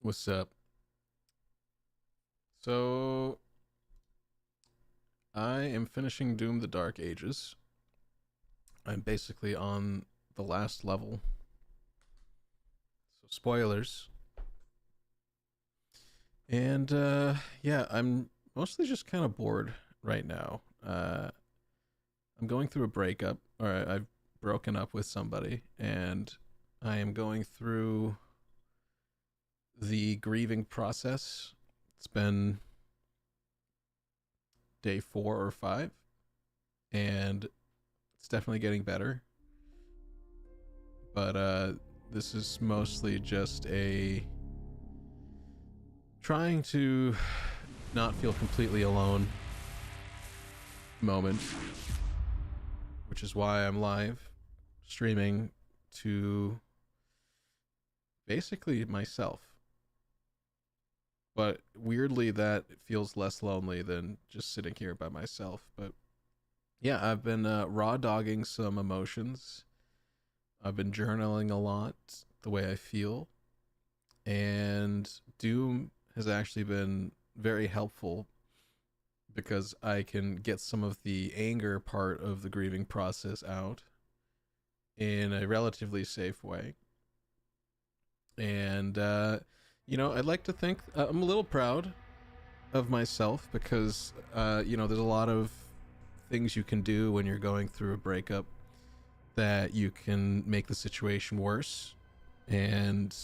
What's up? So, I am finishing Doom the Dark Ages. I'm basically on the last level. So, spoilers. And, yeah, I'm mostly just kind of bored right now. I'm going through a breakup, or I've broken up with somebody, and I am going through the grieving process. It's been day 4 or 5, and it's definitely getting better. But this is mostly just a trying to not feel completely alone moment, which is why I'm live streaming to basically myself. But weirdly, that feels less lonely than just sitting here by myself. But yeah, I've been raw dogging some emotions. I've been journaling a lot, the way I feel, and Doom has actually been very helpful because I can get some of the anger part of the grieving process out in a relatively safe way. And, I'd like to think I'm a little proud of myself because, there's a lot of things you can do when you're going through a breakup that you can make the situation worse. And,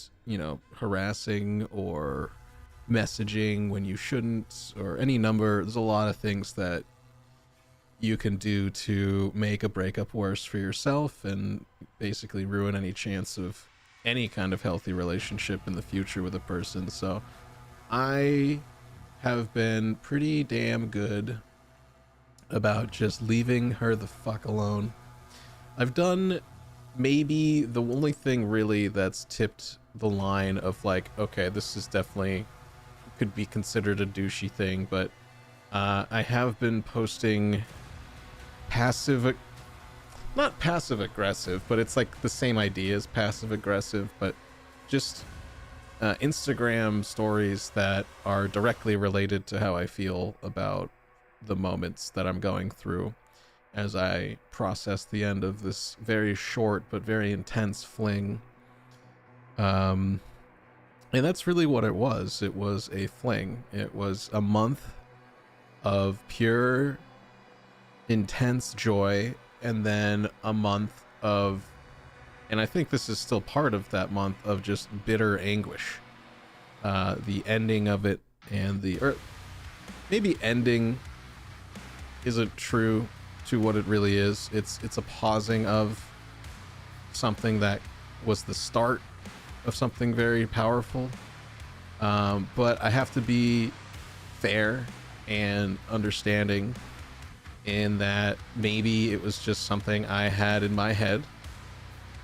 harassing or messaging when you shouldn't, or any number. There's a lot of things that you can do to make a breakup worse for yourself and basically ruin any chance of any kind of healthy relationship in the future with a person. So I have been pretty damn good about just leaving her the fuck alone. I've done maybe the only thing really that's tipped the line of like, okay, this is definitely could be considered a douchey thing, but I have been posting passive, not passive aggressive, but it's like the same idea as passive aggressive, but just Instagram stories that are directly related to how I feel about the moments that I'm going through as I process the end of this very short but very intense fling. Um, and that's really what it was. It was a fling. It was a month of pure intense joy, and then a month of, and I think this is still part of that month of just bitter anguish. The ending of it, and or maybe ending isn't true to what it really is. It's a pausing of something that was the start of something very powerful. But I have to be fair and understanding in that maybe it was just something I had in my head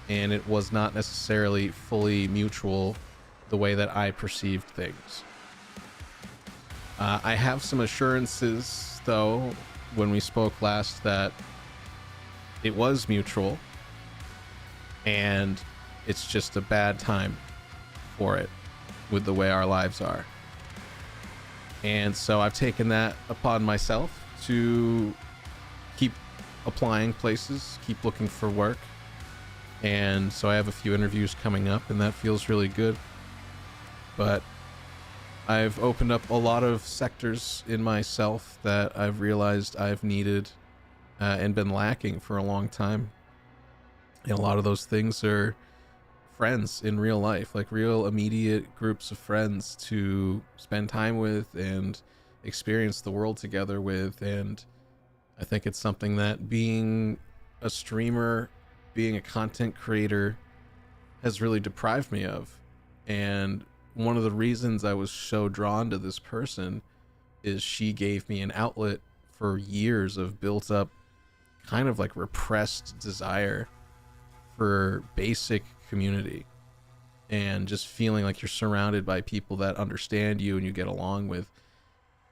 and it was not necessarily fully mutual the way that I perceived things. I have some assurances, though, when we spoke last that it was mutual and it's just a bad time for it with the way our lives are. And so I've taken that upon myself to keep applying places, keep looking for work. And so I have a few interviews coming up, and that feels really good. But I've opened up a lot of sectors in myself that I've realized I've needed and been lacking for a long time. And a lot of those things are friends in real life, like real immediate groups of friends to spend time with and experience the world together with. And I think it's something that being a streamer, being a content creator has really deprived me of. And one of the reasons I was so drawn to this person is she gave me an outlet for years of built up kind of like repressed desire for basic community and just feeling like you're surrounded by people that understand you and you get along with.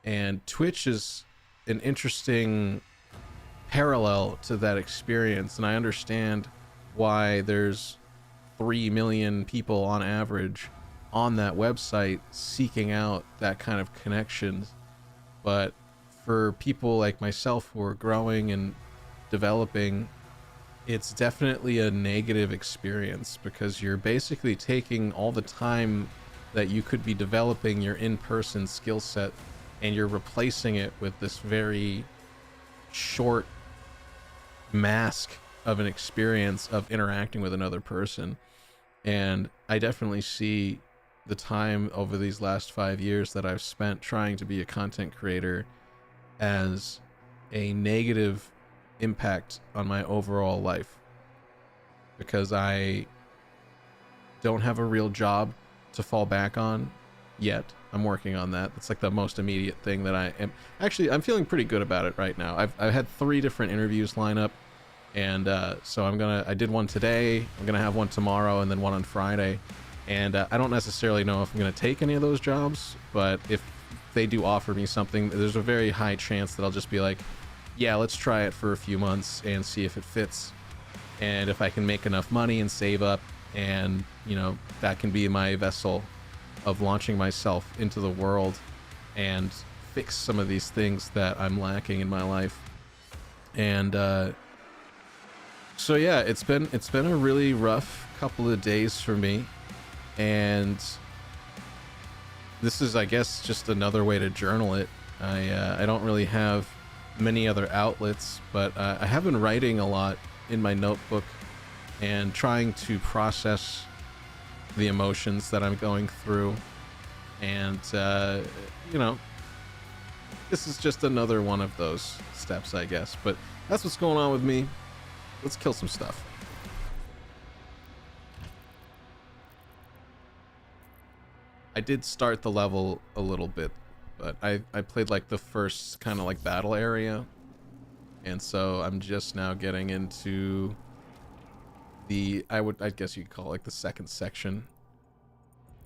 And Twitch is an interesting parallel to that experience, and I understand why there's 3 million people on average on that website seeking out that kind of connections. But for people like myself who are growing and developing, it's definitely a negative experience because you're basically taking all the time that you could be developing your in-person skill set and you're replacing it with this very short mask of an experience of interacting with another person. And I definitely see the time over these last 5 years that I've spent trying to be a content creator as a negative impact on my overall life, because I don't have a real job to fall back on yet. I'm working on that. That's like the most immediate thing that I am. Actually, I'm feeling pretty good about it right now. I've had 3 different interviews line up, and so I did one today, I'm gonna have one tomorrow, and then one on Friday. And I don't necessarily know if I'm gonna take any of those jobs, but if they do offer me something, there's a very high chance that I'll just be like, yeah, let's try it for a few months and see if it fits, and if I can make enough money and save up, and that can be my vessel of launching myself into the world and fix some of these things that I'm lacking in my life. And so yeah, it's been a really rough couple of days for me, and this is, I guess, just another way to journal it. I don't really have many other outlets, but I have been writing a lot in my notebook and trying to process the emotions that I'm going through. And this is just another one of those steps, I guess. But that's what's going on with me. Let's kill some stuff. I did start the level a little bit, but I played like the first kind of like battle area, and so I'm just now getting into the, I guess you could call it like the second section.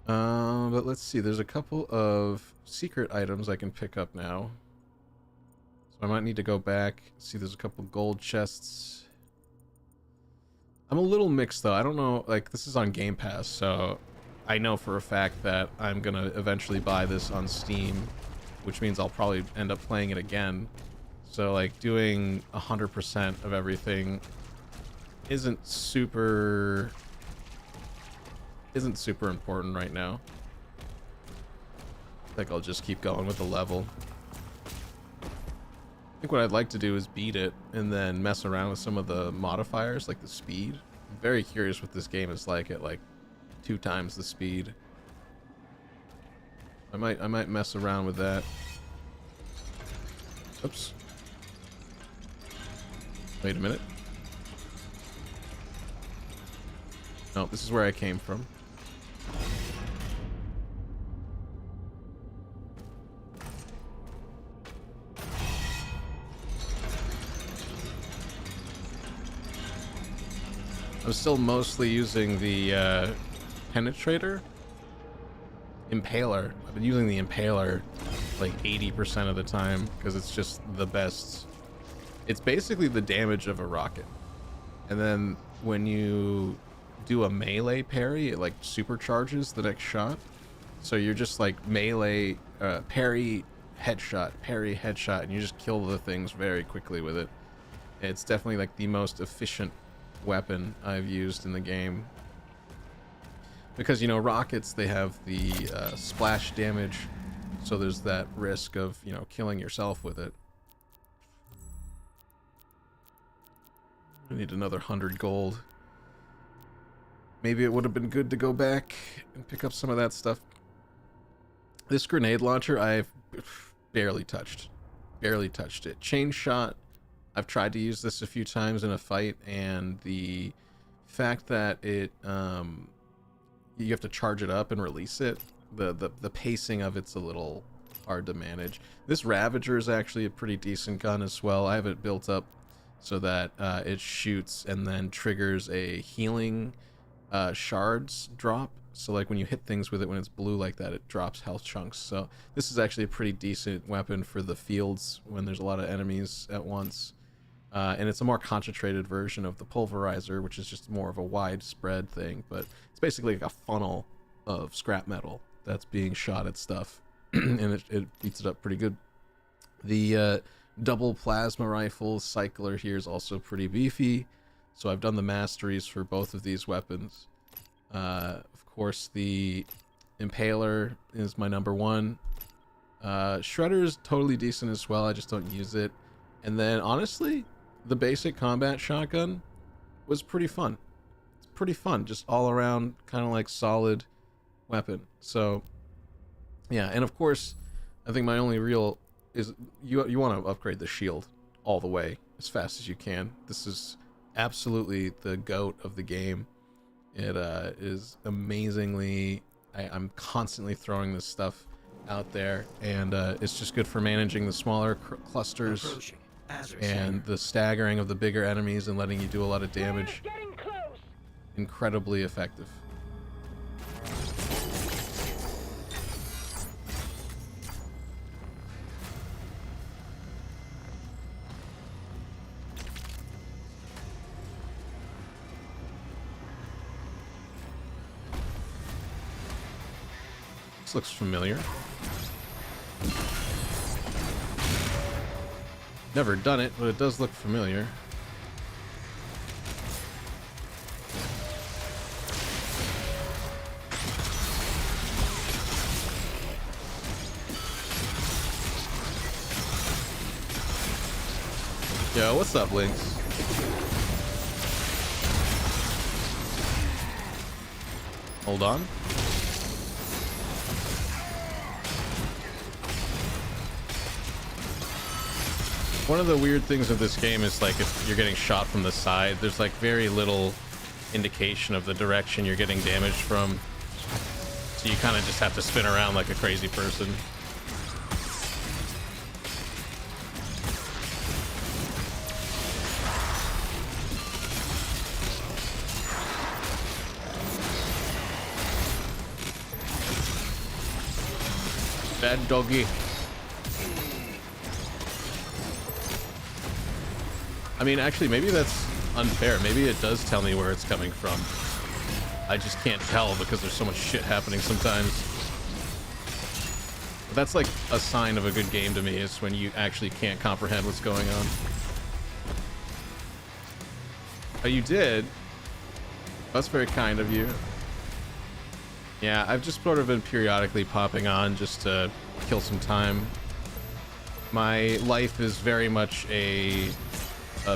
But let's see, there's a couple of secret items I can pick up now, so I might need to go back. See, there's a couple gold chests. I'm a little mixed though. I don't know, like, this is on Game Pass, so I know for a fact that I'm gonna eventually buy this on Steam, which means I'll probably end up playing it again. So like doing 100% of everything isn't super important right now. I think I'll just keep going with the level. I think what I'd like to do is beat it and then mess around with some of the modifiers, like the speed. I'm very curious what this game is like at like 2 times the speed. I might mess around with that. Oops. Wait a minute. No, this is where I came from. I'm still mostly using the penetrator. Impaler. I've been using the Impaler like 80% of the time because it's just the best. It's basically the damage of a rocket. And then when you do a melee parry, it like supercharges the next shot. So you're just like melee, parry, headshot, and you just kill the things very quickly with it. It's definitely like the most efficient weapon I've used in the game. Because, rockets, they have the splash damage, so there's that risk of, killing yourself with it. I need another 100 gold. Maybe it would have been good to go back and pick up some of that stuff. This grenade launcher, I've barely touched. Barely touched it. Chain shot, I've tried to use this a few times in a fight, and the fact that it, you have to charge it up and release it, the pacing of it's a little hard to manage. This Ravager is actually a pretty decent gun as well. I have it built up so that it shoots and then triggers a healing shards drop. So like when you hit things with it, when it's blue like that, it drops health chunks. So this is actually a pretty decent weapon for the fields when there's a lot of enemies at once. And it's a more concentrated version of the pulverizer, which is just more of a widespread thing, but it's basically like a funnel of scrap metal that's being shot at stuff, and it beats it up pretty good. The double plasma rifle cycler here is also pretty beefy, so I've done the masteries for both of these weapons. Of course, the Impaler is my number one. Shredder is totally decent as well, I just don't use it. And then, honestly, the basic combat shotgun was pretty fun. It's pretty fun, just all around kind of like solid weapon. So, yeah, and of course, I think my only real is you want to upgrade the shield all the way as fast as you can. This is absolutely the GOAT of the game. It is amazingly... I'm constantly throwing this stuff out there, and it's just good for managing the smaller clusters and the staggering of the bigger enemies and letting you do a lot of damage. Incredibly effective. This looks familiar. Never done it, but it does look familiar. Yo, what's up, Lynx? Hold on. One of the weird things of this game is, like, if you're getting shot from the side, there's like very little indication of the direction you're getting damaged from. So you kind of just have to spin around like a crazy person. Bad doggy. I mean, actually, maybe that's unfair. Maybe it does tell me where it's coming from. I just can't tell because there's so much shit happening sometimes. But that's like a sign of a good game to me, is when you actually can't comprehend what's going on. Oh, you did? That's very kind of you. Yeah, I've just sort of been periodically popping on just to kill some time. My life is very much a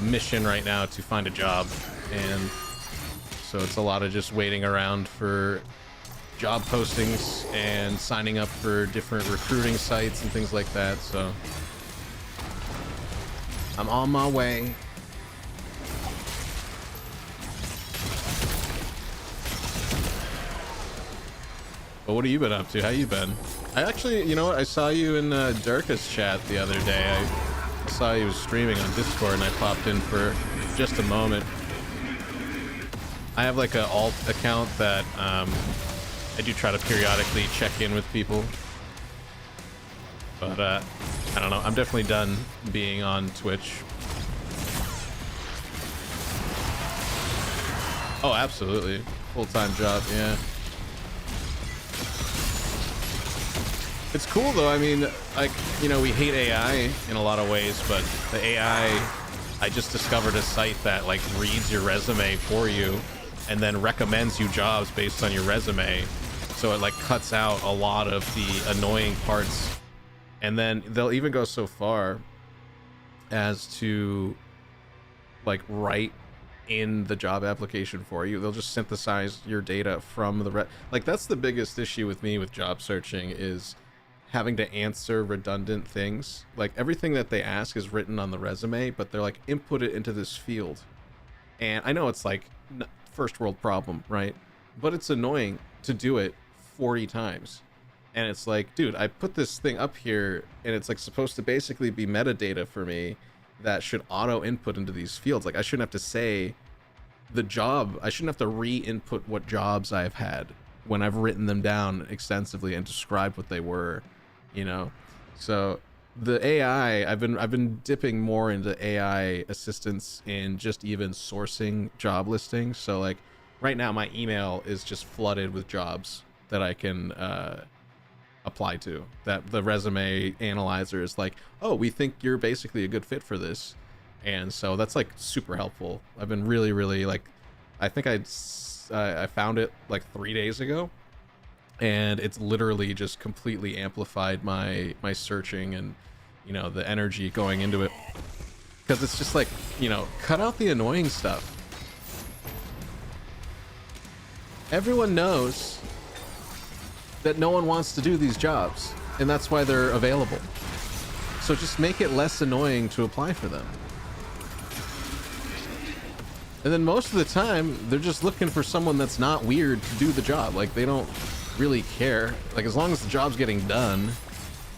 mission right now to find a job, and so it's a lot of just waiting around for job postings and signing up for different recruiting sites and things like that. So I'm on my way. But what have you been up to? How you been? I actually, you know what, I saw you in Durka's chat the other day. I saw he was streaming on Discord, and I popped in for just a moment. I have like an alt account that I do try to periodically check in with people, but I don't know, I'm definitely done being on Twitch. Oh, absolutely. Full-time job, yeah. It's cool though. I mean, like, you know, we hate AI in a lot of ways, but the AI, I just discovered a site that like reads your resume for you and then recommends you jobs based on your resume. So it like cuts out a lot of the annoying parts. And then they'll even go so far as to like write in the job application for you. They'll just synthesize your data from the like, that's the biggest issue with me with job searching, is having to answer redundant things. Like, everything that they ask is written on the resume, but they're like, input it into this field. And I know it's like first world problem, right? But it's annoying to do it 40 times. And it's like, dude, I put this thing up here and it's like supposed to basically be metadata for me that should auto input into these fields. Like, I shouldn't have to say the job, I shouldn't have to re-input what jobs I've had when I've written them down extensively and described what they were, you know? So the AI, I've been dipping more into AI assistance in just even sourcing job listings. So like right now my email is just flooded with jobs that I can apply to, that the resume analyzer is like, oh, we think you're basically a good fit for this. And so that's like super helpful. I've been really like, I think I found it like 3 days ago, and it's literally just completely amplified my searching and, you know, the energy going into it, because it's just like, you know, cut out the annoying stuff. Everyone knows that no one wants to do these jobs, and that's why they're available. So just make it less annoying to apply for them. And then most of the time, they're just looking for someone that's not weird to do the job. Like, they don't really care. Like, as long as the job's getting done,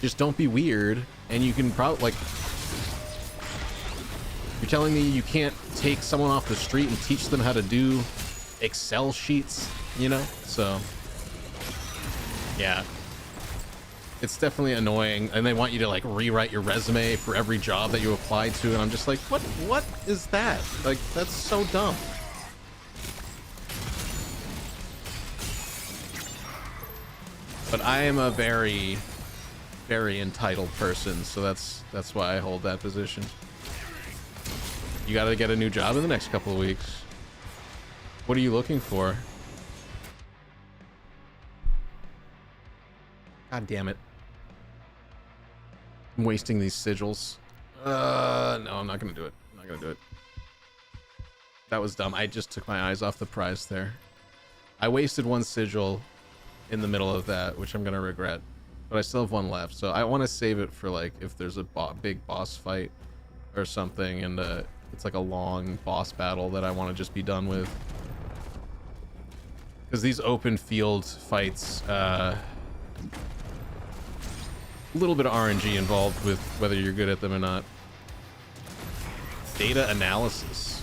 just don't be weird. And you can probably, like, you're telling me you can't take someone off the street and teach them how to do Excel sheets, you know? So, yeah. It's definitely annoying, and they want you to like rewrite your resume for every job that you apply to, and I'm just like, what is that? Like, that's so dumb. But I am a very entitled person, so that's why I hold that position. You gotta get a new job in the next couple of weeks. What are you looking for? God damn it. I'm wasting these sigils. No, I'm not gonna do it. I'm not gonna do it. That was dumb. I just took my eyes off the prize there. I wasted one sigil in the middle of that, which I'm gonna regret. But I still have one left, so I want to save it for like if there's a big boss fight or something, and it's like a long boss battle that I want to just be done with. Because these open field fights, a little bit of RNG involved with whether you're good at them or not. Data analysis.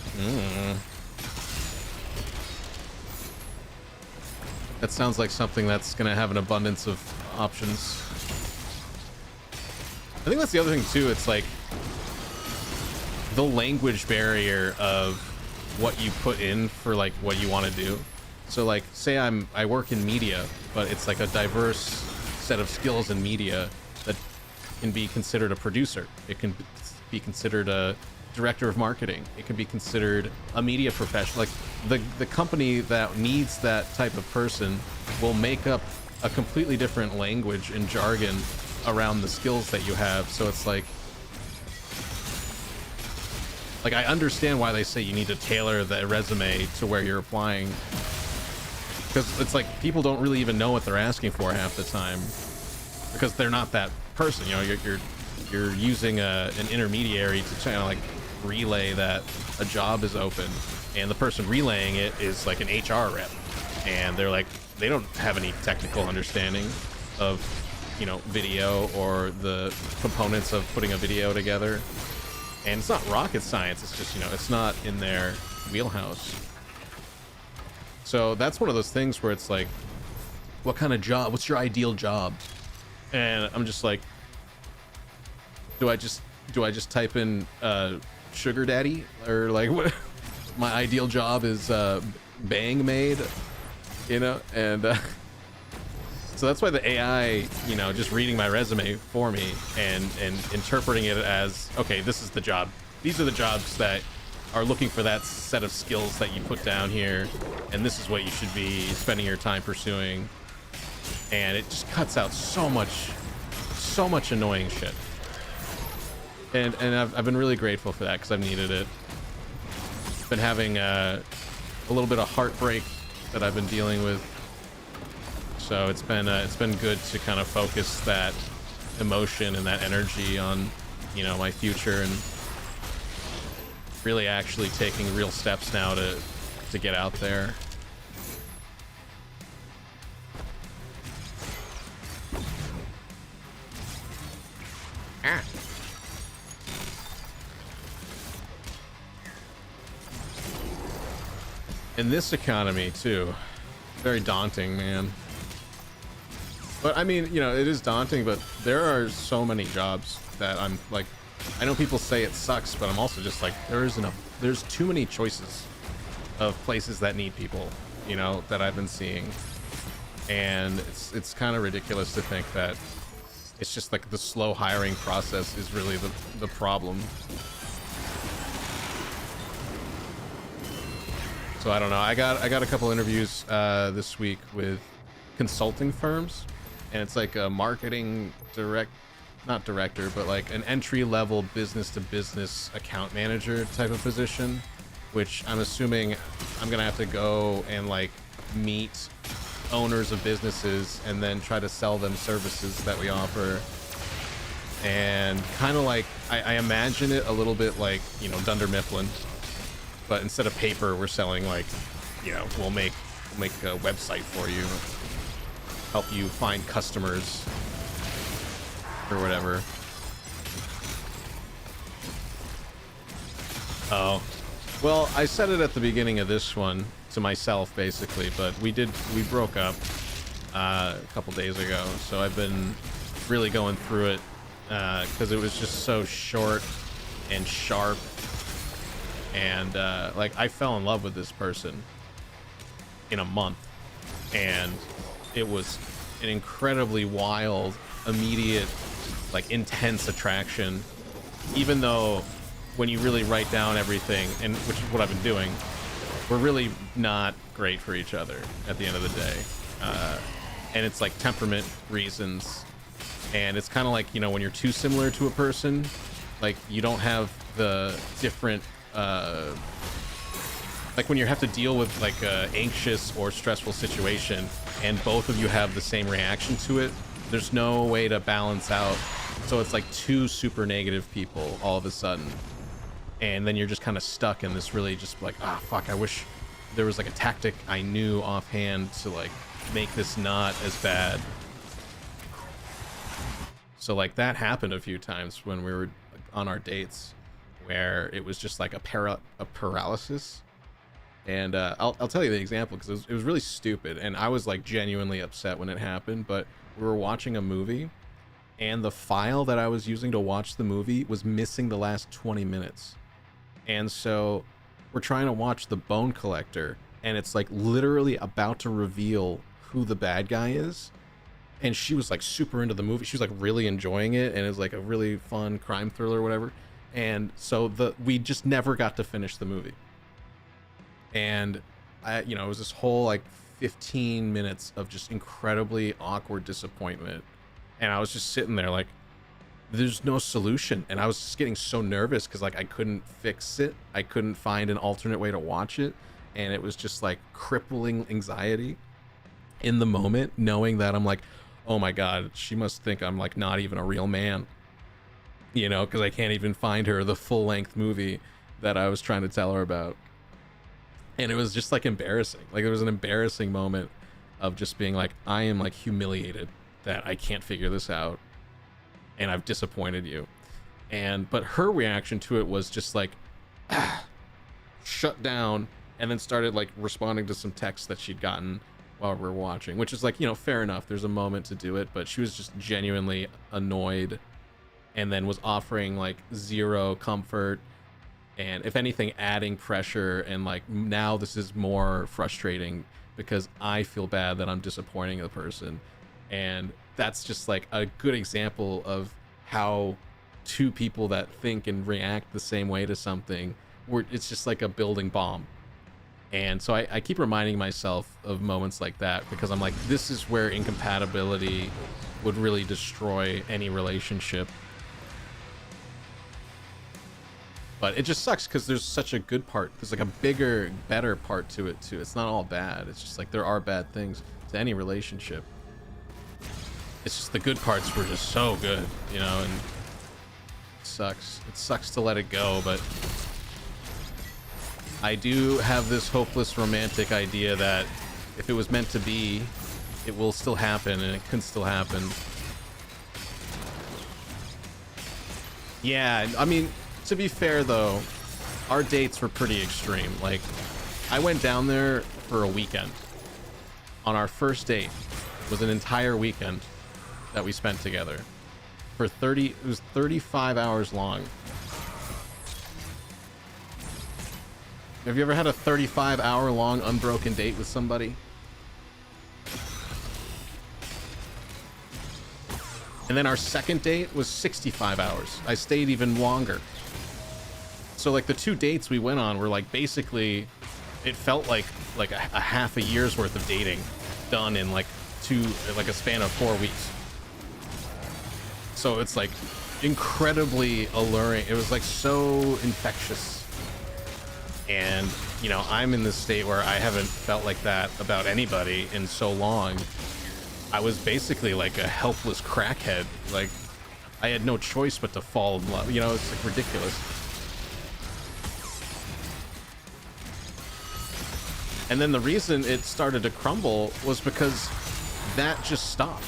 That sounds like something that's going to have an abundance of options. I think that's the other thing too. It's like the language barrier of what you put in for like what you want to do. So like, say I work in media, but it's like a diverse set of skills in media that can be considered a producer. It can be considered a director of marketing. It can be considered a media professional. Like the company that needs that type of person will make up a completely different language and jargon around the skills that you have. So it's like I understand why they say you need to tailor the resume to where you're applying, because it's like people don't really even know what they're asking for half the time, because they're not that person. You know, you're using an intermediary to kind of like relay that a job is open, and the person relaying it is like an HR rep, and they're like, they don't have any technical understanding of, you know, video or the components of putting a video together. And it's not rocket science. It's just, you know, it's not in their wheelhouse. So that's one of those things where it's like, what kind of job? What's your ideal job? And I'm just like, do I just type in sugar daddy, or like what? My ideal job is bang maid, you know? And so that's why the AI, you know, just reading my resume for me and interpreting it as, okay, this is the job. These are the jobs that are looking for that set of skills that you put down here, and this is what you should be spending your time pursuing. And it just cuts out so much annoying shit. And I've been really grateful for that, because I've needed it. Been having a little bit of heartbreak that I've been dealing with. So it's been good to kind of focus that emotion and that energy on, you know, my future, and really actually taking real steps now to get out there. Ah. In this economy too, very daunting, man. But I mean, you know, it is daunting, but there are so many jobs that I'm like, I know people say it sucks, but I'm also just like, there's too many choices of places that need people, you know, that I've been seeing. And it's kind of ridiculous to think that it's just like the slow hiring process is really the problem. So I don't know. I got a couple interviews this week with consulting firms, and it's like a marketing not director, but like an entry-level business-to-business account manager type of position, which I'm assuming I'm gonna have to go and like meet owners of businesses and then try to sell them services that we offer. And kind of like I imagine it a little bit like, you know, Dunder Mifflin, but instead of paper, we're selling like, you know, we'll make a website for you, help you find customers or whatever. Oh, well, I said it at the beginning of this one to myself basically, but we broke up a couple days ago, so I've been really going through it because it was just so short and sharp. And like I fell in love with this person in a month, and it was an incredibly wild, immediate, like intense attraction, even though when you really write down everything, and which is what I've been doing, we're really not great for each other at the end of the day. And it's like temperament reasons, and it's kind of like, you know, when you're too similar to a person, like you don't have the different like when you have to deal with like a anxious or stressful situation and both of you have the same reaction to it, there's no way to balance out. So it's like two super negative people all of a sudden, and then you're just kind of stuck in this really just like, ah, fuck, I wish there was like a tactic I knew offhand to like make this not as bad. So like that happened a few times when we were on our dates, where it was just like a paralysis. And I'll tell you the example because it was really stupid, and I was like genuinely upset when it happened. But we were watching a movie, and the file that I was using to watch the movie was missing the last 20 minutes. And so we're trying to watch The Bone Collector, and it's like literally about to reveal who the bad guy is. And she was like super into the movie. She was like really enjoying it, and it was like a really fun crime thriller or whatever. And so we just never got to finish the movie. And you know, it was this whole like 15 minutes of just incredibly awkward disappointment. And I was just sitting there like, there's no solution. And I was just getting so nervous because like I couldn't fix it. I couldn't find an alternate way to watch it. And it was just like crippling anxiety in the moment, knowing that I'm like, oh my God, she must think I'm like not even a real man. You know, because I can't even find her the full-length movie that I was trying to tell her about. And it was just like embarrassing. Like it was an embarrassing moment of just being like, I am like humiliated that I can't figure this out, and I've disappointed you. But her reaction to it was just like, shut down, and then started like responding to some texts that she'd gotten while we were watching, which is like, you know, fair enough. There's a moment to do it, but she was just genuinely annoyed, and then was offering like zero comfort, and if anything adding pressure. And like now this is more frustrating because I feel bad that I'm disappointing the person. And that's just like a good example of how two people that think and react the same way to something, it's just like a building bomb. And so I keep reminding myself of moments like that, because I'm like, this is where incompatibility would really destroy any relationship. But it just sucks because there's such a good part. There's like a bigger, better part to it too. It's not all bad. It's just like there are bad things to any relationship. It's just the good parts were just so good, you know, and it sucks. It sucks to let it go, but I do have this hopeless romantic idea that if it was meant to be, it will still happen, and it can still happen. Yeah, I mean, to be fair though, our dates were pretty extreme. Like, I went down there for a weekend. On our first date was an entire weekend that we spent together for it was 35 hours long. Have you ever had a 35-hour long unbroken date with somebody? And then our second date was 65 hours. I stayed even longer. So like the 2 dates we went on were like basically, it felt like a half a year's worth of dating done in like a span of 4 weeks. So it's like incredibly alluring. It was like so infectious. And, you know, I'm in this state where I haven't felt like that about anybody in so long. I was basically like a helpless crackhead. Like, I had no choice but to fall in love. You know, it's like ridiculous. And then the reason it started to crumble was because that just stopped.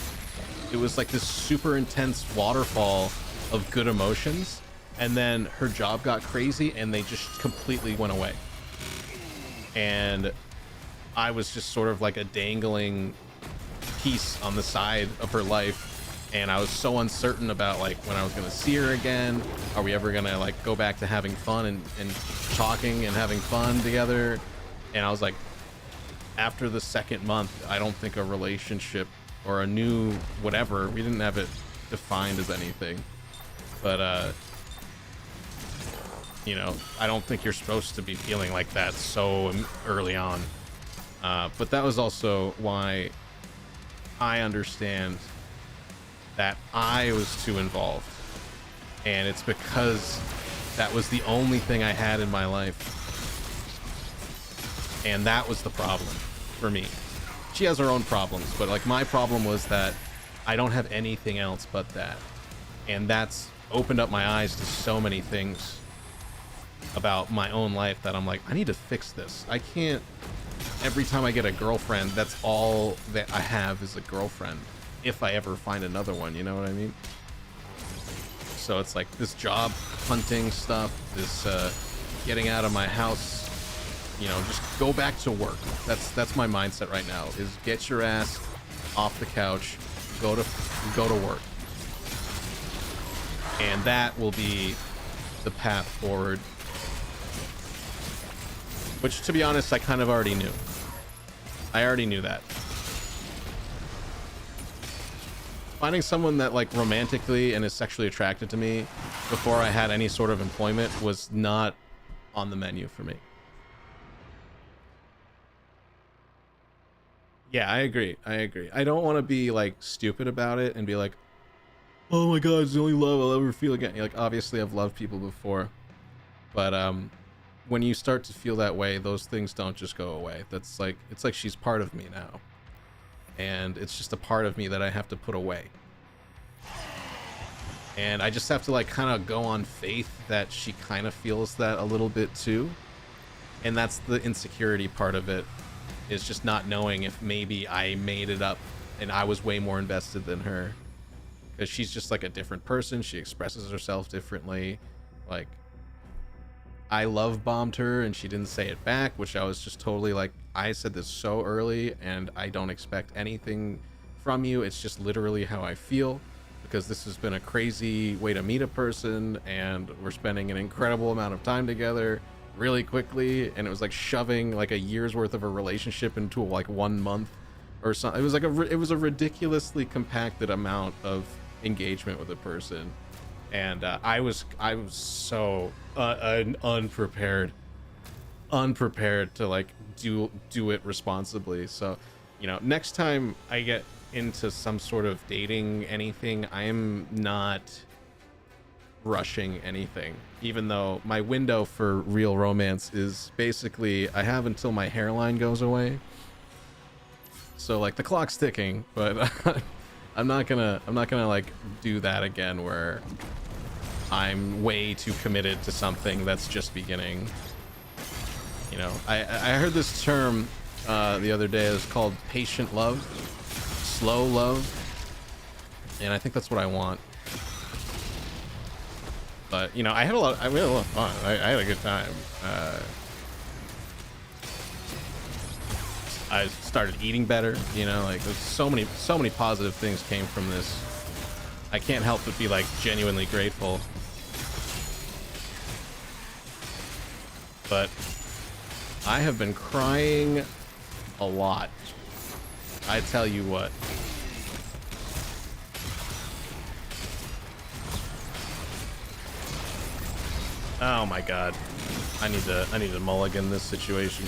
It was like this super intense waterfall of good emotions. And then her job got crazy and they just completely went away. And I was just sort of like a dangling piece on the side of her life. And I was so uncertain about like when I was going to see her again. Are we ever going to like go back to having fun and talking and having fun together? And I was like, after the second month, I don't think a relationship or a new whatever, we didn't have it defined as anything, but you know, I don't think you're supposed to be feeling like that so early on. But that was also why I understand that I was too involved, and it's because that was the only thing I had in my life. And that was the problem for me. She has her own problems, but like my problem was that I don't have anything else but that. And that's opened up my eyes to so many things about my own life that I'm like, I need to fix this. I can't, every time I get a girlfriend, that's all that I have is a girlfriend. If I ever find another one, you know what I mean? So it's like this job hunting stuff, this getting out of my house, you know, just go back to work. That's my mindset right now, is get your ass off the couch, go to work. And that will be the path forward. Which, to be honest, I kind of already knew. I already knew that. Finding someone that like romantically and is sexually attracted to me before I had any sort of employment was not on the menu for me. Yeah, I agree. I don't want to be like stupid about it and be like, oh my god, it's the only love I'll ever feel again. Like, obviously I've loved people before, but when you start to feel that way, those things don't just go away. That's like, it's like she's part of me now, and it's just a part of me that I have to put away. And I just have to like kind of go on faith that she kind of feels that a little bit too. And that's the insecurity part of it, is just not knowing if maybe I made it up and I was way more invested than her, because she's just like a different person. She expresses herself differently. Like, I love bombed her and she didn't say it back, which I was just totally like, I said this so early and I don't expect anything from you. It's just literally how I feel, because this has been a crazy way to meet a person and we're spending an incredible amount of time together really quickly, and it was like shoving like a year's worth of a relationship into like 1 month or something. It was like it was a ridiculously compacted amount of engagement with a person, and I was so unprepared to like do it responsibly. So, you know, next time I get into some sort of dating anything, I'm not rushing anything, even though my window for real romance is basically I have until my hairline goes away. So like the clock's ticking, but I'm not gonna like do that again where I'm way too committed to something that's just beginning. You know, I heard this term the other day. It's called patient love, slow love, and I think that's what I want. But, you know, I had a lot of fun. I had a good time. I started eating better, you know, like there's so many positive things came from this. I can't help but be like genuinely grateful. But I have been crying a lot. I tell you what. Oh my god. I need to mulligan this situation.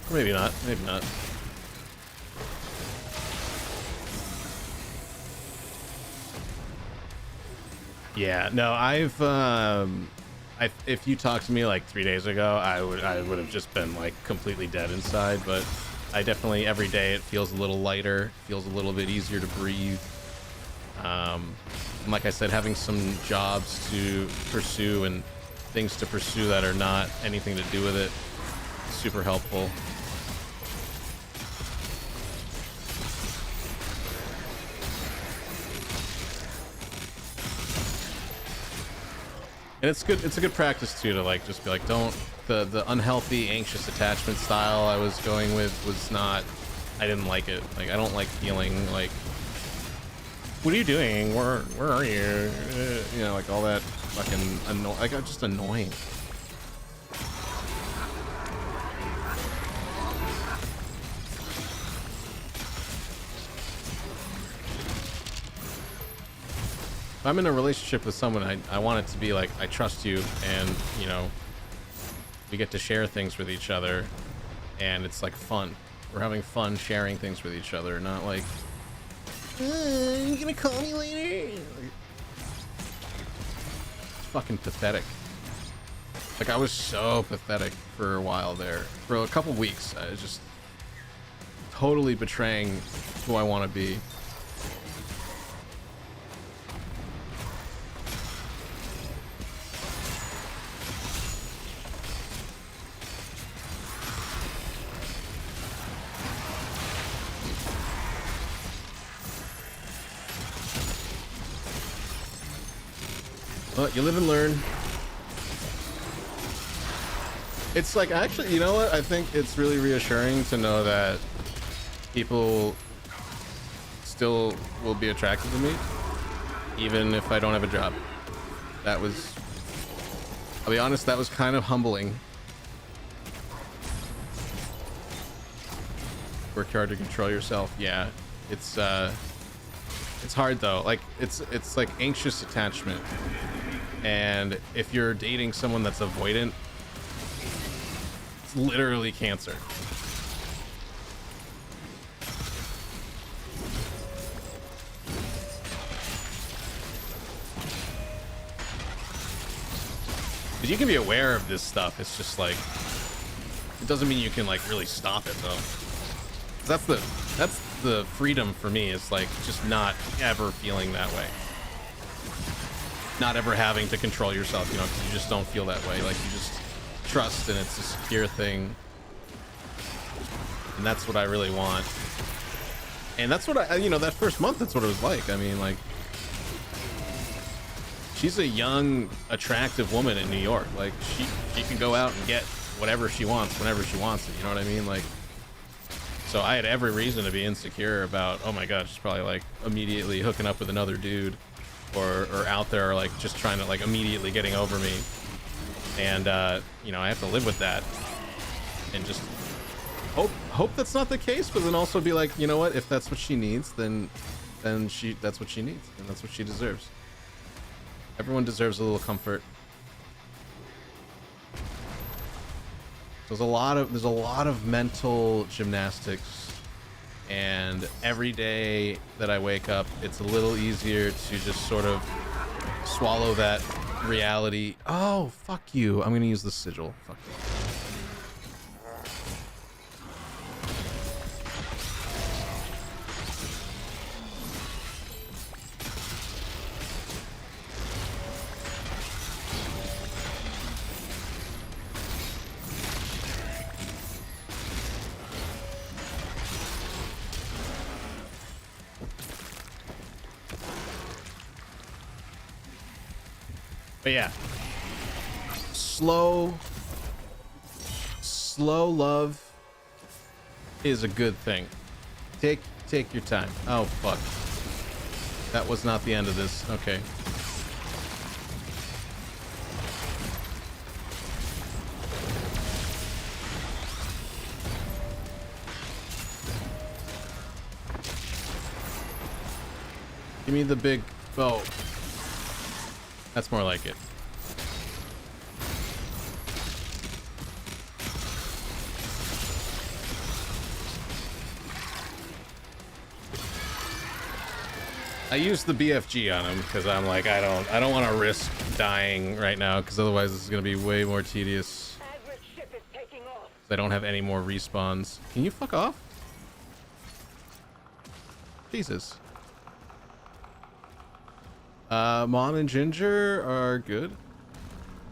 Or maybe not. Maybe not. Yeah, no, if you talked to me like 3 days ago, I would have just been like completely dead inside, but I definitely, every day it feels a little lighter, feels a little bit easier to breathe. And like I said, having some jobs to pursue and things to pursue that are not anything to do with it, super helpful. And it's good, it's a good practice too, to like just be like, don't, the unhealthy anxious attachment style I was going with was not, I didn't like it. Like, I don't like feeling like, what are you doing, where are you, you know, like all that fucking like just annoying. If I'm in a relationship with someone, I want it to be like, I trust you, and you know, we get to share things with each other, and it's like fun. We're having fun sharing things with each other, not like, you gonna call me later? Like, it's fucking pathetic. Like, I was so pathetic for a while there. For a couple weeks, I was just totally betraying who I want to be. Well, you live and learn. It's like, actually, you know what? I think it's really reassuring to know that people still will be attracted to me, even if I don't have a job. That was, I'll be honest, that was kind of humbling. Work hard to control yourself. Yeah, it's hard though. Like, it's like anxious attachment. And if you're dating someone that's avoidant, it's literally cancer. But you can be aware of this stuff. It's just like, it doesn't mean you can like really stop it though. That's the freedom for me, is like just not ever feeling that way. Not ever having to control yourself, you know, because you just don't feel that way. Like, you just trust, and it's a secure thing. And that's what I really want. And that's what I, you know, that first month, that's what it was like. I mean, like, she's a young, attractive woman in New York. Like, she can go out and get whatever she wants whenever she wants it. You know what I mean? Like, so I had every reason to be insecure about, oh my god, she's probably like immediately hooking up with another dude, or out there like just trying to like immediately getting over me. And you know, I have to live with that, and just hope that's not the case, but then also be like, you know what, if that's what she needs, then that's what she needs, and that's what she deserves. Everyone deserves a little comfort. There's a lot of mental gymnastics, and every day that I wake up, it's a little easier to just sort of swallow that reality. Oh, fuck you. I'm gonna use the sigil. Fuck you. But yeah, slow love is a good thing. Take your time. Oh fuck, that was not the end of this. Okay. Give me the big bow. That's more like it. I use the BFG on him because I'm like, I don't want to risk dying right now because otherwise this is going to be way more tedious. I don't have any more respawns. Can you fuck off? Jesus. Mon and Ginger are good.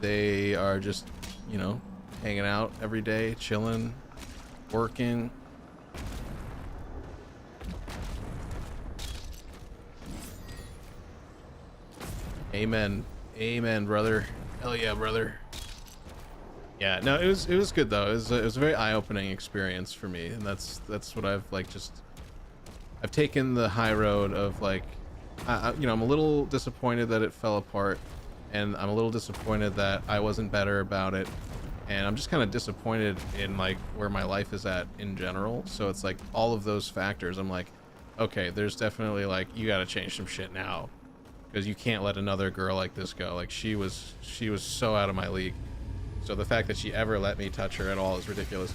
They are just, you know, hanging out every day, chilling, working. Amen. Amen, brother. Hell yeah, brother. Yeah, no, it was good though. It was a very eye-opening experience for me, and that's what I've like I've taken the high road of like, you know, I'm a little disappointed that it fell apart, and I'm a little disappointed that I wasn't better about it, and I'm just kind of disappointed in like where my life is at in general. So it's like all of those factors. I'm like, okay, there's definitely like you got to change some shit now. Because you can't let another girl like this go. Like she was so out of my league. So the fact that she ever let me touch her at all is ridiculous.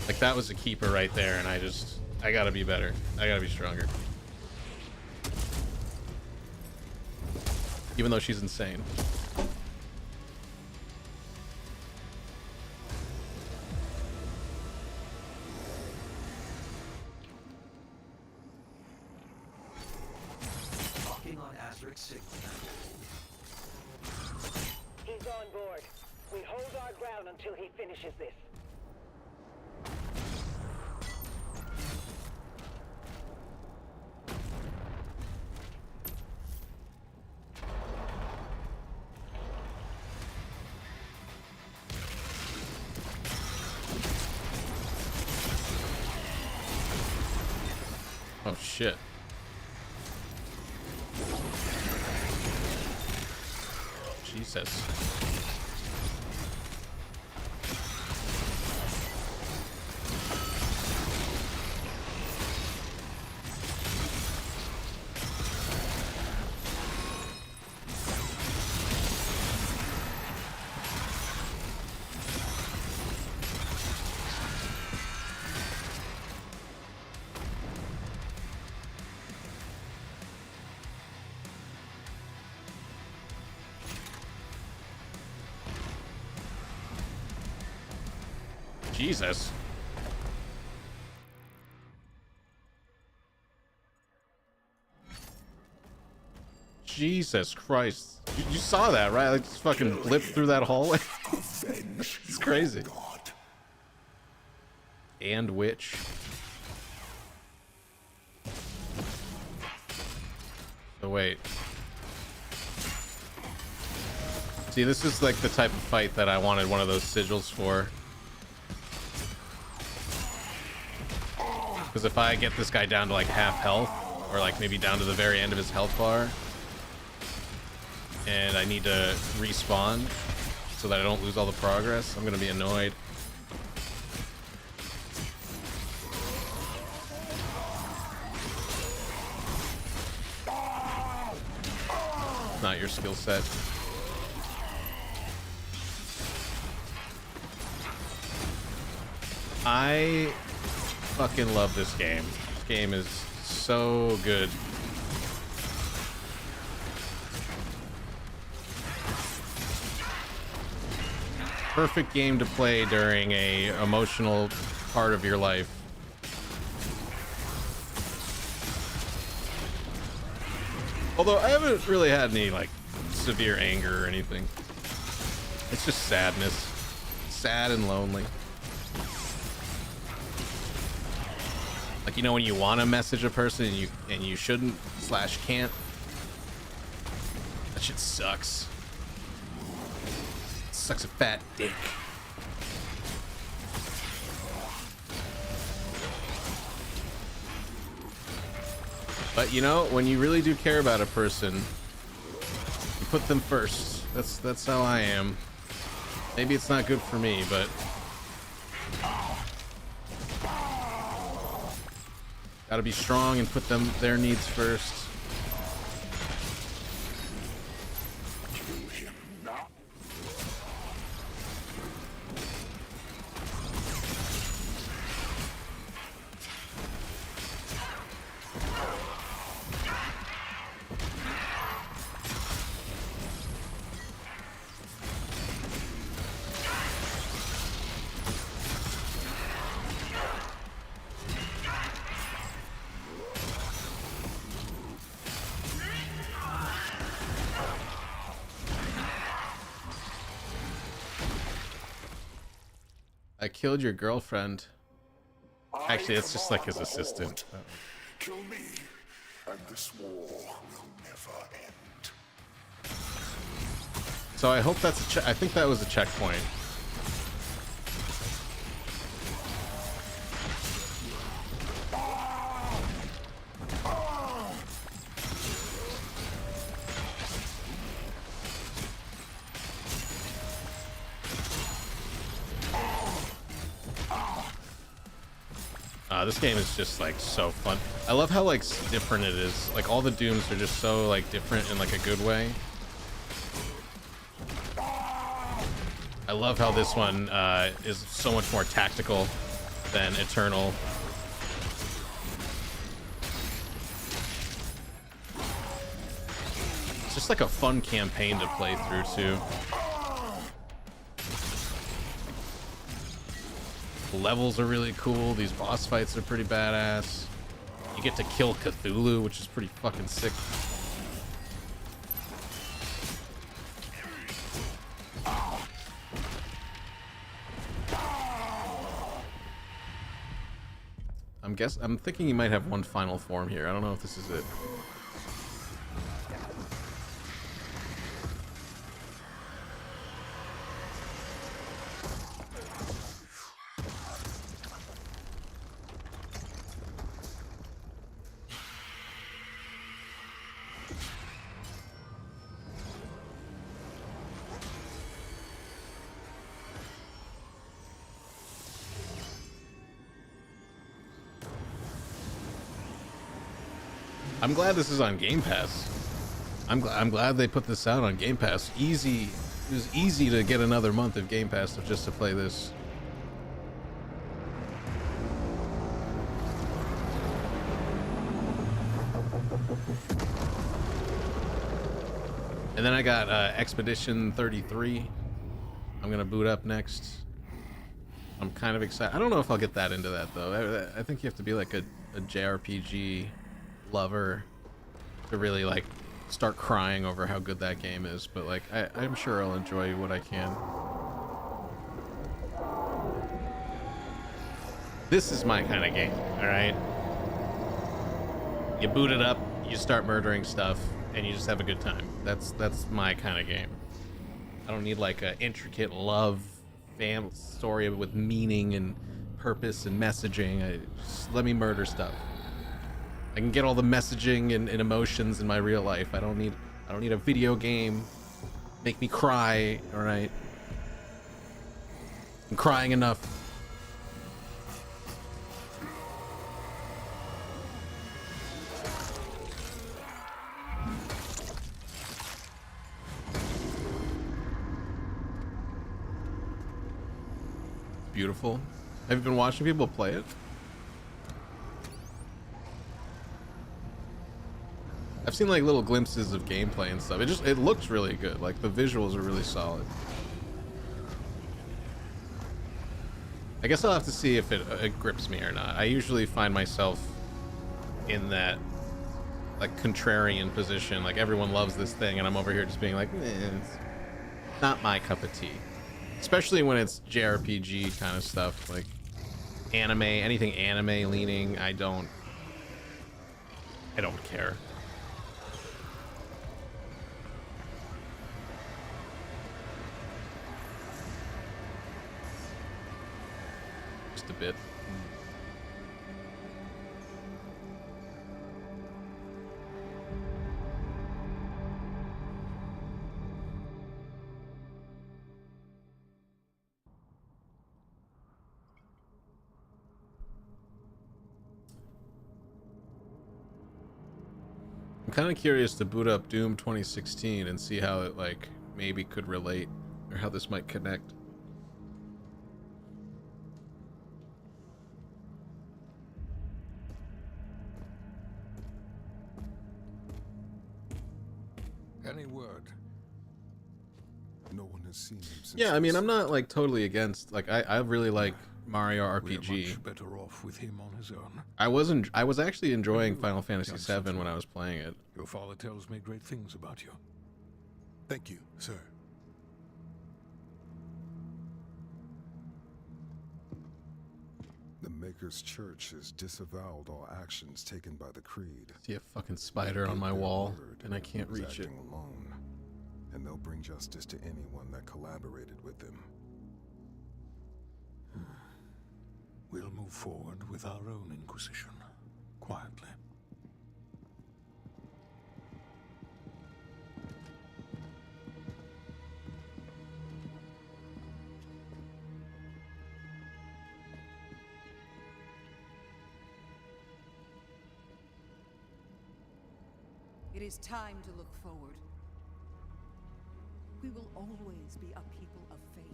Like that was a keeper right there, and I gotta be better. I gotta be stronger. Even though she's insane. He's on board. We hold our ground until he finishes this. Oh shit. Jesus. Jesus. Jesus Christ. You saw that, right? Like just fucking blipped through that hallway. It's crazy. And witch. So wait. See, this is like the type of fight that I wanted one of those sigils for. Because if I get this guy down to like half health, or like maybe down to the very end of his health bar, and I need to respawn so that I don't lose all the progress, I'm gonna be annoyed. Not your skill set. I fucking love this game. This game is so good. Perfect game to play during a emotional part of your life. Although I haven't really had any like severe anger or anything. It's just sadness. Sad and lonely. Like, you know, when you want to message a person and you shouldn't / can't. That shit sucks. It sucks a fat dick. But you know, when you really do care about a person, you put them first. That's how I am. Maybe it's not good for me, but gotta be strong and put their needs first. I killed your girlfriend. Actually, it's just like his assistant. Kill me, and this war will never end. So I hope that's a I think that was a checkpoint. This game is just like so fun. I love how like different it is. Like all the Dooms are just so like different in like a good way. I love how this one is so much more tactical than Eternal. It's just like a fun campaign to play through too. The levels are really cool. These boss fights are pretty badass. You get to kill Cthulhu, which is pretty fucking sick. I'm thinking you might have one final form here. I don't know if this is it. I'm glad this is on Game Pass. I'm glad they put this out on Game Pass. Easy, it was easy to get another month of Game Pass just to play this. And then I got Expedition 33. I'm gonna boot up next. I'm kind of excited. I don't know if I'll get that into that though. I think you have to be like a JRPG lover to really like start crying over how good that game is, but like I'm sure I'll enjoy what I can. This is my kind of game, all right? You boot it up, you start murdering stuff, and you just have a good time. That's my kind of game. I don't need like an intricate love family story with meaning and purpose and messaging. Just let me murder stuff. I can get all the messaging and emotions in my real life. I don't need a video game make me cry. All right, I'm crying enough. Beautiful. Have you been watching people play it? I've seen like little glimpses of gameplay and stuff. It looks really good. Like the visuals are really solid. I guess I'll have to see if it grips me or not. I usually find myself in that like contrarian position. Like everyone loves this thing and I'm over here just being like, it's not my cup of tea. Especially when it's JRPG kind of stuff, like anime, anything anime leaning. I don't care. A bit. I'm kind of curious to boot up Doom 2016 and see how it like maybe could relate or how this might connect. Any word? No one has seen him since. Yeah, I mean, I'm not like totally against. Like, I really like Mario We're RPG. much better off with him on his own. I was actually enjoying Final Fantasy VII when I was playing it. Your father tells me great things about you. Thank you, sir. The Maker's Church has disavowed all actions taken by the Creed. See a fucking spider on my wall, and I can't He was reach it. acting alone, and they'll bring justice to anyone that collaborated with them. We'll move forward with our own Inquisition, quietly. It is time to look forward. We will always be a people of faith.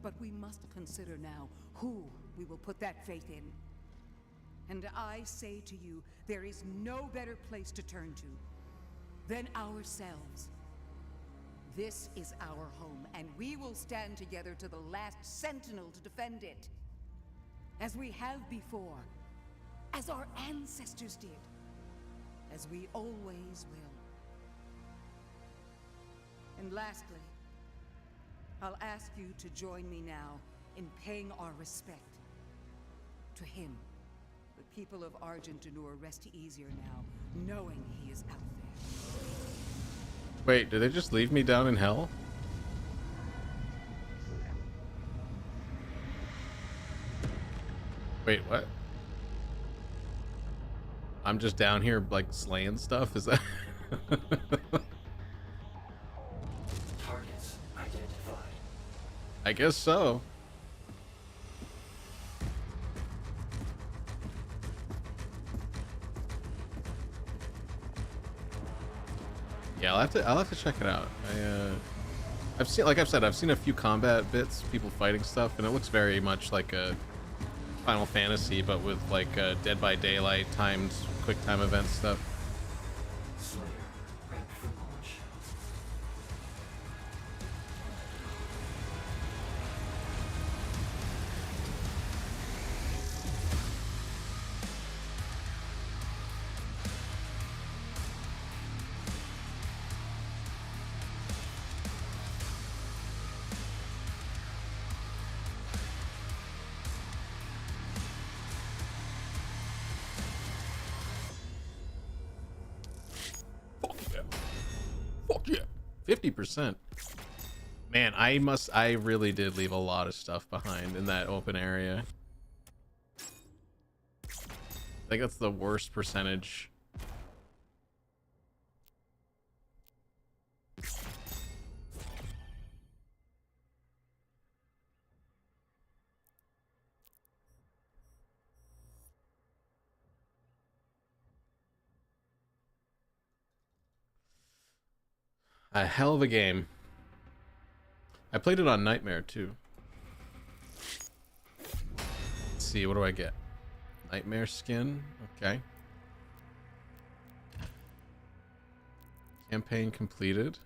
But we must consider now who we will put that faith in. And I say to you, there is no better place to turn to than ourselves. This is our home, and we will stand together to the last sentinel to defend it. As we have before, as our ancestors did. As we always will. And lastly, I'll ask you to join me now in paying our respect to him. The people of Argentanur rest easier now, knowing he is out there. Wait, did they just leave me down in hell? Wait, what? I'm just down here, like, slaying stuff? Is that... Targets identified. I guess so. Yeah, I'll have to check it out. I've seen, like I've said, I've seen a few combat bits, people fighting stuff, and it looks very much like a Final Fantasy, but with like Dead by Daylight timed quick time event stuff. Slayer, prep for launch. Fuck yeah. 50%. Man, I really did leave a lot of stuff behind in that open area. I think that's the worst percentage. A hell of a game. I played it on Nightmare too. Let's see, what do I get? Nightmare skin, okay. Campaign completed.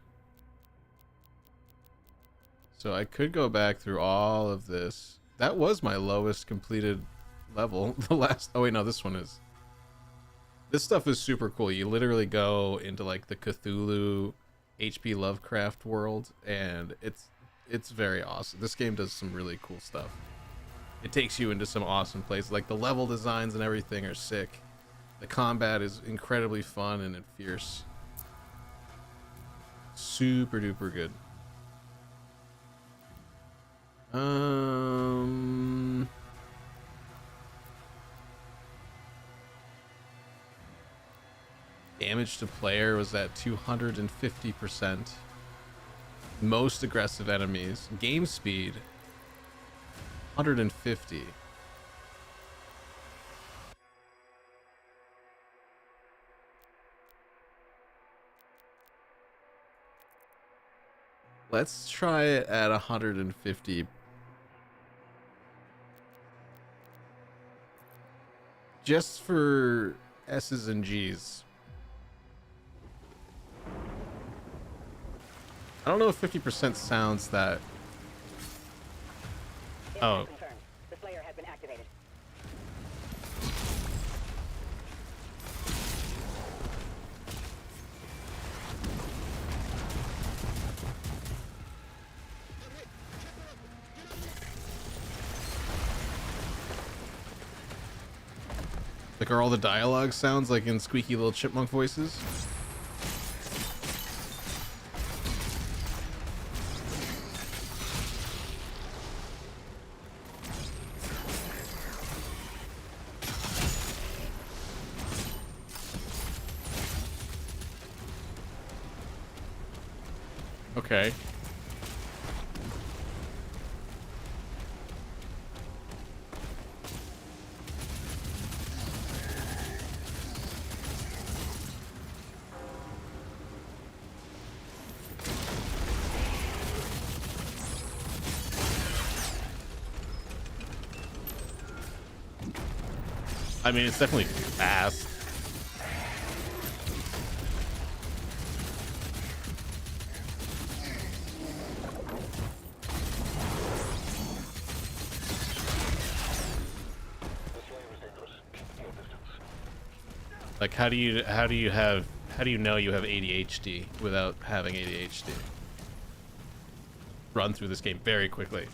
So I could go back through all of this. That was my lowest completed level. The last, oh wait, no, this one is. This stuff is super cool. You literally go into like the Cthulhu H.P. Lovecraft world, and it's very awesome. This game does some really cool stuff. It takes you into some awesome places. Like the level designs and everything are sick. The combat is incredibly fun and fierce. Super duper good. Damage to player was at 250%. Most aggressive enemies. Game speed 150. Let's try it at 150. Just for S's and G's. I don't know if 50% sounds that... Oh. Confirmed. The Slayer has been activated. Like, are all the dialogue sounds like in squeaky little chipmunk voices? Okay. I mean, it's definitely fast. Like, how do you know you have ADHD without having ADHD? Run through this game very quickly.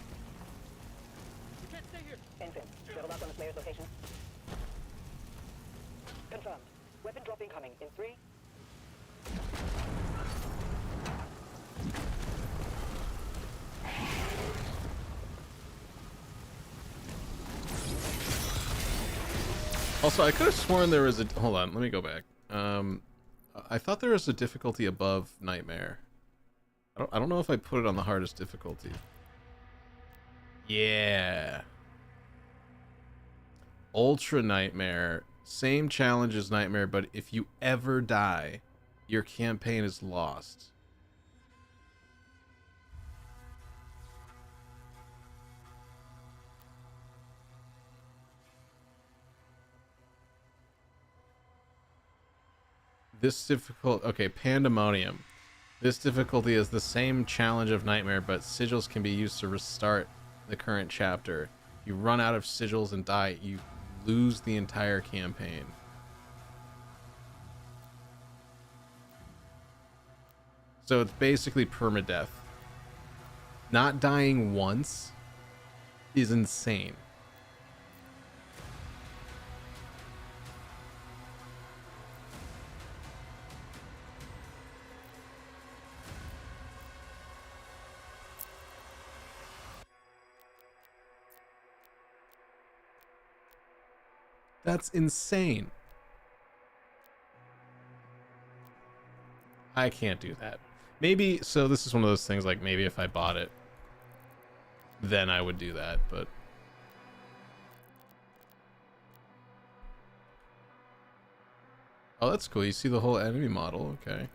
Ensign, shuttle lock on the Slayer's location. Confirmed. Weapon drop incoming in 3. Also, I could have sworn there was a... Hold on, let me go back. I thought there was a difficulty above Nightmare. I don't know if I put it on the hardest difficulty. Yeah. Ultra Nightmare. Same challenge as Nightmare, but if you ever die, your campaign is lost. This difficult... Okay, Pandemonium. This difficulty is the same challenge of Nightmare, but sigils can be used to restart the current chapter. You run out of sigils and die, you lose the entire campaign. So it's basically permadeath. Not dying once is insane. That's insane. I can't do that. Maybe, so this is one of those things, like, maybe if I bought it, then I would do that, but... Oh, that's cool. You see the whole enemy model. Okay.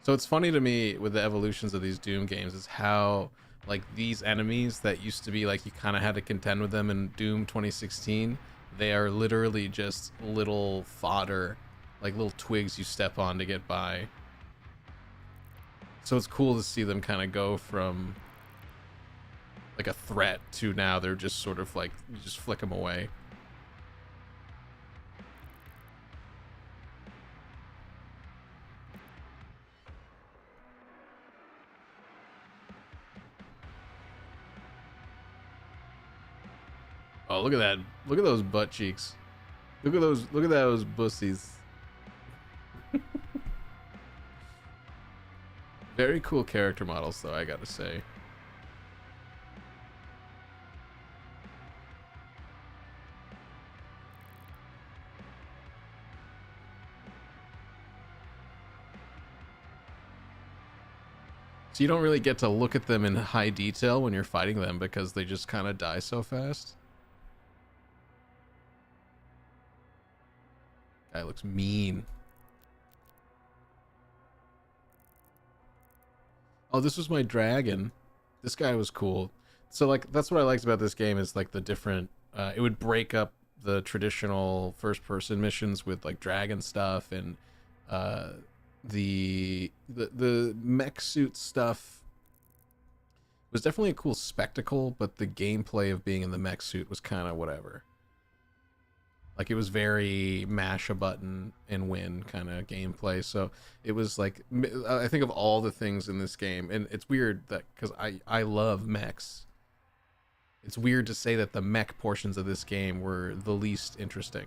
So it's funny to me with the evolutions of these Doom games is how, like, these enemies that used to be, like, you kind of had to contend with them in Doom 2016, they are literally just little fodder, like little twigs you step on to get by. So it's cool to see them kind of go from, like, a threat to now they're just sort of like, you just flick them away. Oh, look at that. Look at those butt cheeks. Look at those bussies. Very cool character models though, I gotta say. So you don't really get to look at them in high detail when you're fighting them because they just kind of die so fast. Guy looks mean. Oh, this was my dragon. This guy was cool. So, like, that's what I liked about this game is, like, the different... it would break up the traditional first-person missions with, like, dragon stuff and the mech suit stuff was definitely a cool spectacle, but the gameplay of being in the mech suit was kind of whatever. Like, it was very mash a button and win kind of gameplay. So it was like, I think of all the things in this game, and it's weird that because I love mechs, it's weird to say that the mech portions of this game were the least interesting.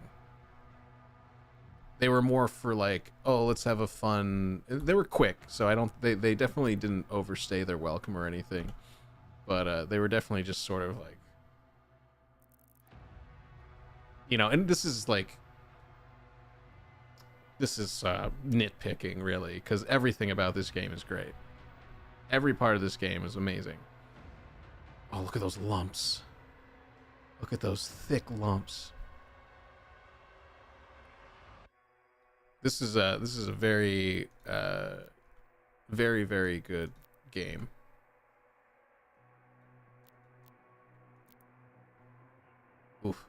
They were more for like, oh, let's have a fun. They were quick, so I don't. They definitely didn't overstay their welcome or anything, but they were definitely just sort of like, you know. And this is nitpicking really, because everything about this game is great. Every part of this game is amazing. Oh, look at those lumps. Look at those thick lumps. This is a very very, very good game. Oof.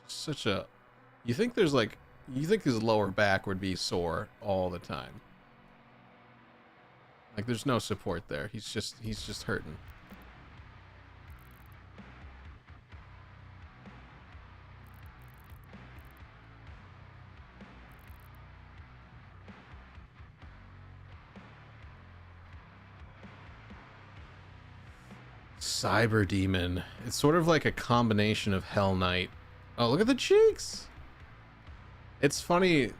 Such a, you think his lower back would be sore all the time. Like there's no support there. He's just hurting. Cyber Demon. It's sort of like a combination of Hell Knight. Oh, look at the cheeks. It's funny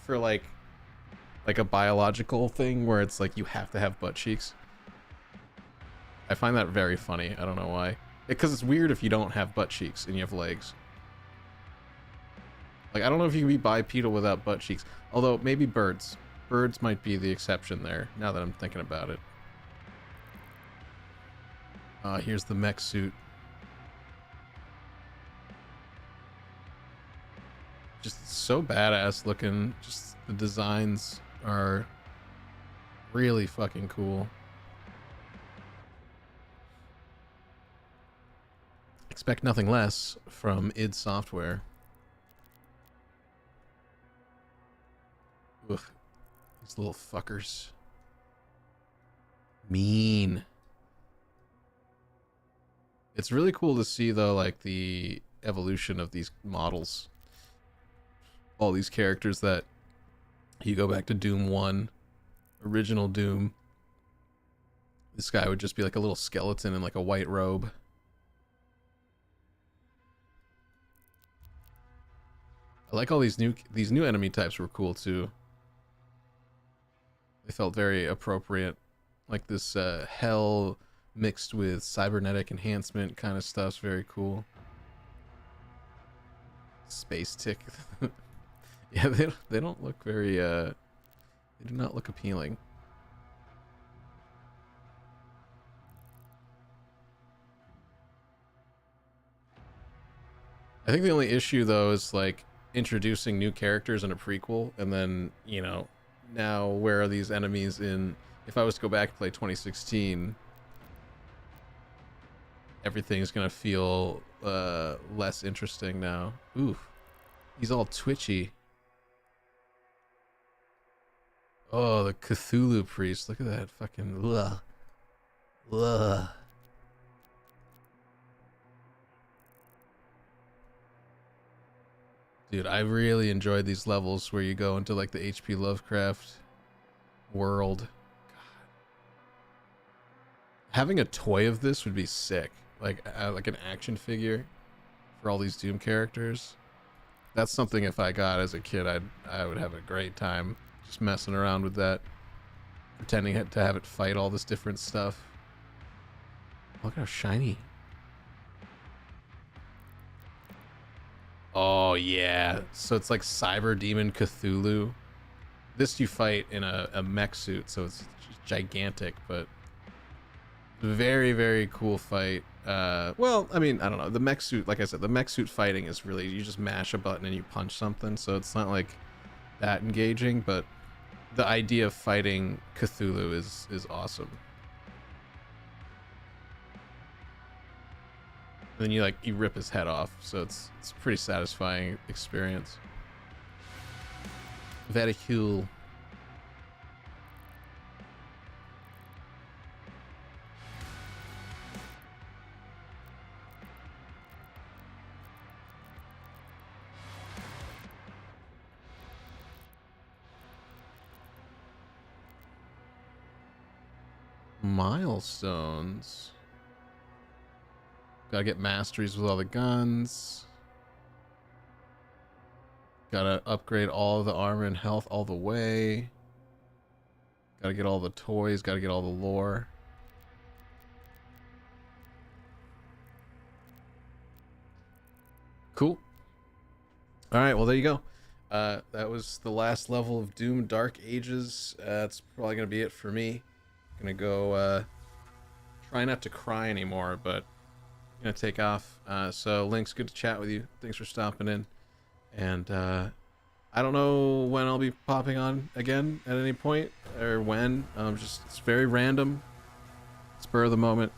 for like a biological thing where it's like you have to have butt cheeks. I find that very funny. I don't know why. Because it's weird if you don't have butt cheeks and you have legs. Like, I don't know if you can be bipedal without butt cheeks. Although, maybe birds. Birds might be the exception there, now that I'm thinking about it. Here's the mech suit. Just so badass looking. Just the designs are really fucking cool. Expect nothing less from id Software. Oof. These little fuckers. Mean. It's really cool to see, though, like, the evolution of these models. All these characters that you go back to Doom 1, original Doom. This guy would just be like a little skeleton in like a white robe. I like all these new enemy types were cool too. They felt very appropriate. Like this hell mixed with cybernetic enhancement kind of stuff's very cool. Space tick. Yeah, they don't look very they do not look appealing. I think the only issue though is like introducing new characters in a prequel, and then, you know, now where are these enemies in, if I was to go back and play 2016, everything's gonna feel less interesting now. Ooh, he's all twitchy. Oh, the Cthulhu priest. Look at that fucking ugh. Ugh. Dude, I really enjoyed these levels where you go into like the H.P. Lovecraft world. God. Having a toy of this would be sick. Like an action figure for all these Doom characters. That's something if I got as a kid, I would have a great time just messing around with that. Pretending to have it fight all this different stuff. Look how shiny. Oh yeah, so it's like Cyber Demon Cthulhu. This you fight in a mech suit, so it's gigantic, but very, very cool fight. Well, I mean, I don't know. The mech suit, like I said, the mech suit fighting is really, you just mash a button and you punch something, so it's not like that engaging, but the idea of fighting Cthulhu is awesome. And then you rip his head off, so it's a pretty satisfying experience. Very cool. milestones. Gotta get masteries with all the guns. Gotta upgrade all of the armor and health all the way. Gotta get all the toys. Gotta get all the lore. Cool. Alright, well there you go. That was the last level of Doom Dark Ages. That's probably gonna be it for me. Gonna go try not to cry anymore, but gonna take off. So Link's good to chat with you. Thanks for stopping in. And I don't know when I'll be popping on again at any point or when. Just it's very random, spur of the moment.